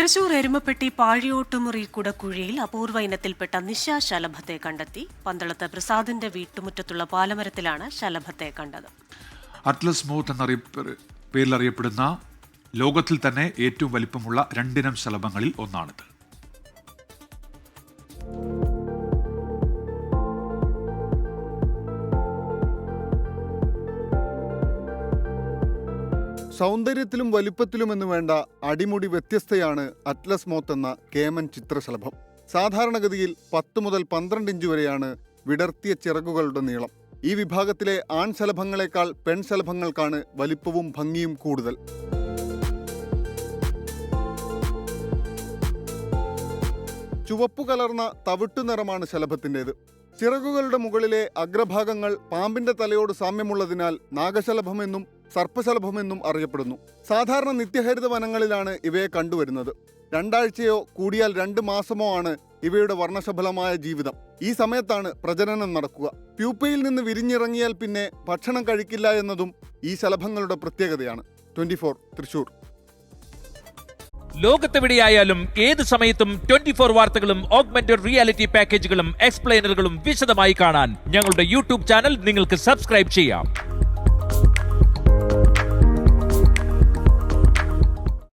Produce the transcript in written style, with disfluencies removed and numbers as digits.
തൃശൂർ എരുമപ്പെട്ടി പാഴിയോട്ടുമുറി കുടക്കുഴിയിൽ അപൂർവ ഇനത്തിൽപ്പെട്ട നിശാശലഭത്തെ കണ്ടെത്തി. പന്തളത്ത് പ്രസാദിന്റെ വീട്ടുമുറ്റത്തുള്ള പാലമരത്തിലാണ് ശലഭത്തെ കണ്ടത്. അറ്റ്ലസ് മൗത്ത് എന്ന പേരിലറിയപ്പെടുന്ന ലോകത്തിൽ തന്നെ ഏറ്റവും വലിപ്പമുള്ള രണ്ടിനം ശലഭങ്ങളിൽ ഒന്നാണിത്. സൗന്ദര്യത്തിലും വലിപ്പത്തിലുമെന്ന് വേണ്ട അടിമുടി വ്യത്യസ്തയാണ് അറ്റ്ലസ് മൗത്ത് എന്ന കേമൻ ചിത്രശലഭം. സാധാരണഗതിയിൽ 10 മുതൽ 12 ഇഞ്ച് വരെയാണ് വിടർത്തിയ ചിറകുകളുടെ നീളം. ഈ വിഭാഗത്തിലെ ആൺശലഭങ്ങളെക്കാൾ പെൺശലഭങ്ങൾക്കാണ് വലിപ്പവും ഭംഗിയും കൂടുതൽ. ചുവപ്പു കലർന്ന തവിട്ടു നിറമാണ് ശലഭത്തിൻ്റെത്. ചിറകുകളുടെ മുകളിലെ അഗ്രഭാഗങ്ങൾ പാമ്പിന്റെ തലയോട് സാമ്യമുള്ളതിനാൽ നാഗശലഭമെന്നും സർപ്പശലഭമെന്നും അറിയപ്പെടുന്നു. സാധാരണ നിത്യഹരിത വനങ്ങളിലാണ് ഇവയെ കണ്ടുവരുന്നത്. 2 ആഴ്ചയോ കൂടിയാൽ 2 മാസമോ ആണ് ഇവയുടെ വർണ്ണശബലമായ ജീവിതം. ഈ സമയത്താണ് പ്രജനനം നടക്കുക. പ്യൂപ്പയിൽ നിന്ന് വിരിഞ്ഞിറങ്ങിയാൽ പിന്നെ ഭക്ഷണം കഴിക്കില്ല എന്നതും ഈ ശലഭങ്ങളുടെ പ്രത്യേകതയാണ്. 24 തൃശൂർ. ലോകത്തെവിടെയായാലും ഏത് സമയത്തും 24 വാർത്തകളും ഓഗ്മെന്റഡ് റിയാലിറ്റി പാക്കേജുകളും എക്സ്പ്ലെയിനറുകളും വിശദമായി കാണാൻ ഞങ്ങളുടെ യൂട്യൂബ് ചാനൽ നിങ്ങൾക്ക് സബ്സ്ക്രൈബ് ചെയ്യാം.